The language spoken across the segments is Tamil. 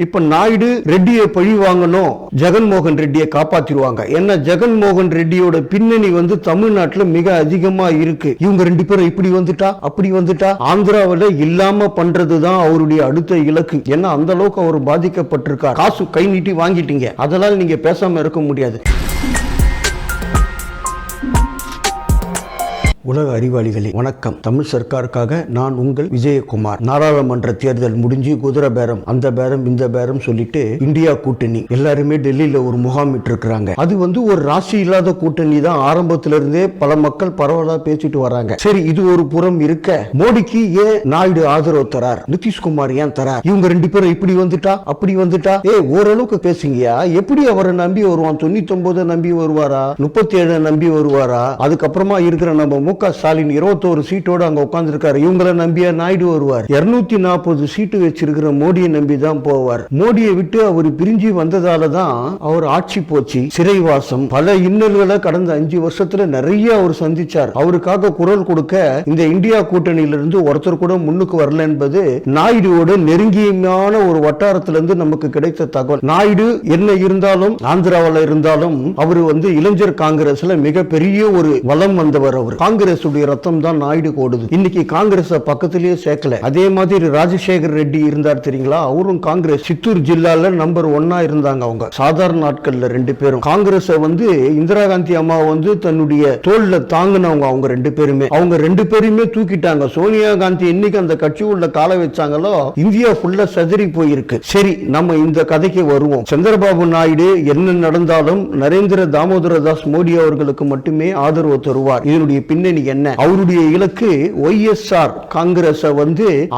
இப்ப நாயுடு ரெட்டியை பழி வாங்கணும், ஜெகன்மோகன் ரெட்டியை காப்பாத்திடுவாங்க. ஏன்னா ஜெகன்மோகன் ரெட்டியோட பின்னணி தமிழ்நாட்டுல மிக அதிகமா இருக்கு. இவங்க ரெண்டு பேரும் இப்படி வந்துட்டா அப்படி வந்துட்டா ஆந்திராவில இல்லாம பண்றதுதான் அவருடைய அடுத்த இலக்கு. ஏன்னா அந்த அளவுக்கு அவர் பாதிக்கப்பட்டிருக்கார். காசு கை நீட்டி வாங்கிட்டீங்க, அதெல்லாம் நீங்க பேசாம இருக்க முடியாது. உலக அறிவாளிகளே வணக்கம். தமிழ் சர்க்காருக்காக நான் உங்கள் விஜயகுமார். நாடாளுமன்ற தேர்தல் முடிஞ்சு குதிரை பேரம், அந்த பேரம் இந்த பேரம் சொல்லிட்டு இந்தியா கூட்டணி எல்லாருமே டெல்லியில ஒரு முகாமிட்டு இருக்கிறாங்க. அது ஒரு ராசி இல்லாத கூட்டணி தான். ஆரம்பத்தில இருந்தே பல மக்கள் பரவலா பேசிட்டு வராங்க. சரி, இது ஒரு புறம் இருக்க, மோடிக்கு ஏன் நாயுடு ஆதரவு தரார், நிதிஷ்குமார் ஏன் தரார், இவங்க ரெண்டு பேரும் இப்படி வந்துட்டா அப்படி வந்துட்டா, ஓரளவுக்கு பேசுங்கயா. எப்படி அவரை நம்பி வருவான்? 99 நம்பி வருவாரா, 37 நம்பி வருவாரா? அதுக்கப்புறமா இருக்கிற நம்ம முக ஸ்டாலின் 21 சீட்டோடு அங்க உட்கார்ந்து இருக்காரு. இவங்களை நம்பியா நாயுடு வருவார்? 240 சீட்டு வச்சிருக்கிற மோடியை நம்பி தான் போவார். மோடியை விட்டு அவர் பிரிஞ்சு வந்ததால தான் அவர் ஆட்சி போச்சு, சிறைவாசம், பல இன்னல்களை கடந்த 5 வருஷத்துல நிறைய அவர் சந்திச்சார். அவருக்காக குரல் கொடுக்க இந்த இந்தியா கூட்டணியிலிருந்து ஒருத்தர் கூட முன்னுக்கு வரல என்பது நாயுடுவோட நெருங்கியமான ஒரு வட்டாரத்திலிருந்து நமக்கு கிடைத்த தகவல். நாயுடு என்ன இருந்தாலும், ஆந்திராவில் இருந்தாலும் அவர் இளைஞர் காங்கிரஸ்ல மிகப்பெரிய ஒரு வலம் வந்தவர். அவர் காங்கிரஸ் ரத்தம் தான் நாயுடு ஓடுது. இன்னைக்கு காங்கிரஸ் பக்கத்திலேயே சேர்க்கல. அதே மாதிரி ராஜசேகர் ரெட்டி இருந்தார் தெரியுங்களா, அவரும் காங்கிரஸ் சித்தூர் ஜில்லால நம்பர் 1 இருந்தாங்க. அவங்க சாதாரண நாட்கள்ல ரெண்டு பேரும் காங்கிரஸ் இந்திரா காந்தி அம்மா தன்னுடைய தோல்ல தாங்கினவங்க. அவங்க ரெண்டு பேருமே தூக்கிட்டாங்க. சோனியா காந்தி இன்னைக்கு அந்த கட்சி உள்ள கால வச்சாங்களோ இந்தியா ஃபுல்லா சதுரி போயிருக்கு. சரி, நம்ம இந்த கதைக்கு வருவோம். சந்திரபாபு நாயுடு என்ன நடந்தாலும் நரேந்திர தாமோதர தாஸ் மோடி அவர்களுக்கு மட்டுமே ஆதரவு தருவார். இதனுடைய பின்னணி என்ன? அவருடைய இலக்கு ஒய்எஸ்ஆர் காங்கிரஸ்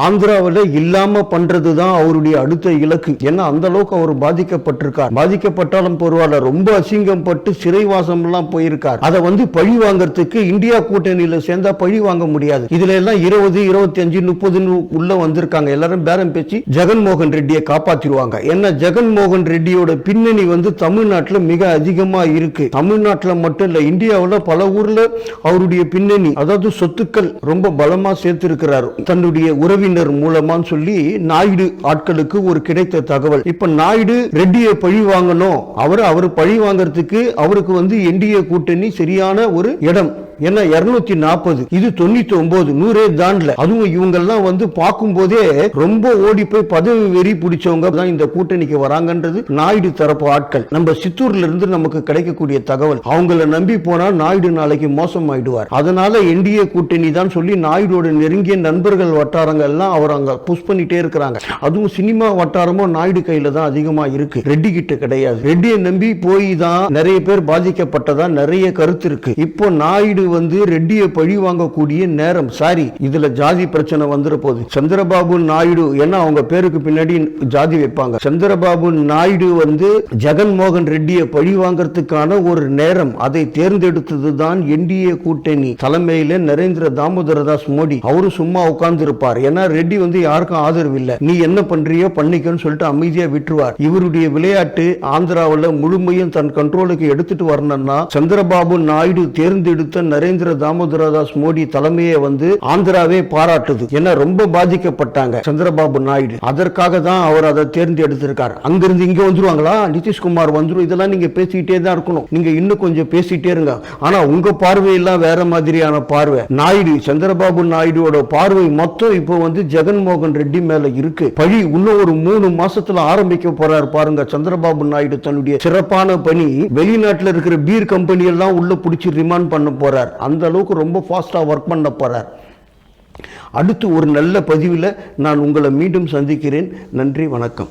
ஆந்திராவில் இல்லாம பண்றதுதான் அவருடைய அடுத்த இலக்கு. ஏன்னா அந்த அளவுக்கு அவர் பாதிக்கப்பட்டிருக்கார். பாதிக்கப்பட்டாலும் பரவாயில்ல, ரொம்ப அசிங்கம் பட்டு சிறைவாசம் எல்லாம் போயிருக்கார். அதை பழி வாங்கறதுக்கு இந்தியா கூட்டணியில சேர்ந்தா பழி வாங்க முடியாது. இதுல எல்லாம் 20, 25, 30 உள்ள வந்திருக்காங்க. எல்லாரும் பேரம் பேசி ஜெகன்மோகன் ரெட்டியை காப்பாத்திடுவாங்க. ஏன்னா ஜெகன்மோகன் ரெட்டியோட பின்னணி தமிழ்நாட்டுல மிக அதிகமா இருக்கு. தமிழ்நாட்டுல மட்டும் இல்ல, இந்தியாவில் பல ஊர்ல அவருடைய பின்னணி, அதாவது சொத்துக்கள் ரொம்ப பலமா சேர்த்திருக்கிறார் தன்னுடைய உறவினர் மூலமான்னு சொல்லி நாயுடு ஆட்களுக்கு ஒரு கிடைத்த தகவல். இப்ப நாயுடு ரெட்டியை பழி வாங்கணும், அவர் பழி வாங்கறதுக்கு அவருக்கு என்டிஏ கூட்டணி சரியான ஒரு இடம். ஏன்னா 240, இது 99, 100 தாண்டல. அதுவும் இவங்க எல்லாம் பார்க்கும் போதே ரொம்ப ஓடி போய் பதவி வெறி பிடிச்சவங்க தான் இந்த கூட்டணிக்கு வராங்கன்றது நாயுடு தரப்பு ஆட்கள். நம்ம சித்தூர்ல இருந்து நமக்கு கிடைக்கக்கூடிய தகவல். அவங்கள நம்பி போனா நாயுடு நாளைக்கு மோசம் ஆயிடுவார். அதனால என்டிஏ கூட்டணி தான் சொல்லி நாயுடோட நெருங்கிய நண்பர்கள் வட்டாரங்கள் எல்லாம் அவர் அங்க புஷ் பண்ணிட்டே இருக்கிறாங்க. அதுவும் சினிமா வட்டாரமும் நாயுடு கையில தான் அதிகமா இருக்கு, ரெட்டி கிட்ட கிடையாது. ரெட்டியை நம்பி போய் தான் நிறைய பேர் பாதிக்கப்பட்டதா நிறைய கருத்து இருக்கு. இப்போ நாயுடு ரெட்டியை பழி வாங்கக்கூடிய நேரம். சாரி, இதுல ஜாதி பிரச்சனை வந்துற போது சந்திரபாபு நாயுடு, ஏன்னா அவங்க பேருக்கு பின்னாடி ஜாதி வைப்பாங்க. சந்திரபாபு நாயுடு ஜெகன்மோகன் ரெட்டியை பழி வாங்கறதுக்கான ஒரு நேரம். அதை தேர்ந்தெடுத்தது தான் என்டிஏ கூட்டணி தலைமையில நரேந்திர தாமோதர தாஸ் மோடி. அவரு சும்மா உட்கார்ந்து இருப்பார். ஏன்னா ரெட்டி யாருக்கும் ஆதரவு இல்ல, நீ என்ன பண்றியோ பண்ணிக்கன்னு சொல்லிட்டு அமைதியா விட்டுருவார். இவருடைய விளையாட்டு ஆந்திராவில் முழுமையும் தன் கண்ட்ரோலுக்கு எடுத்துட்டு வரணும்னா சந்திரபாபு நாயுடு தேர்ந்தெடுத்த நரேந்திர தாமோதர தாஸ் மோடி தலைமையை ஆந்திராவே பாராட்டுது. ஏன்னா ரொம்ப பாதிக்கப்பட்டாங்க சந்திரபாபு நாயுடு. அதற்காக தான் அவர் அதை தேர்ந்தெடுத்திருக்கார். அங்கிருந்து இங்க வந்துருவாங்களா, நிதிஷ்குமார் வந்துரும், இதெல்லாம் நீங்க பேசிக்கிட்டே தான் இருக்கணும். நீங்க இன்னும் கொஞ்சம் பேசிட்டே இருங்க. ஆனா உங்க பார்வையெல்லாம் வேற மாதிரியான பார்வை. நாயுடு, சந்திரபாபு நாயுடுவோட பார்வை மொத்தம் இப்போ ஜெகன்மோகன் ரெட்டி மேல இருக்கு. பழி இன்னும் ஒரு 3 மாசத்துல ஆரம்பிக்க போறாரு பாருங்க சந்திரபாபு நாயுடு. தன்னுடைய சிறப்பான பணி, வெளிநாட்டில் இருக்கிற பீர் கம்பெனி எல்லாம் உள்ள பிடிச்சி ரிமாண்ட் பண்ண போறார். அந்த அளவுக்கு ரொம்ப ஃபாஸ்டா ஒர்க் பண்ண போறார். அடுத்து ஒரு நல்ல பதிவில் நான் உங்களை மீண்டும் சந்திக்கிறேன். நன்றி, வணக்கம்.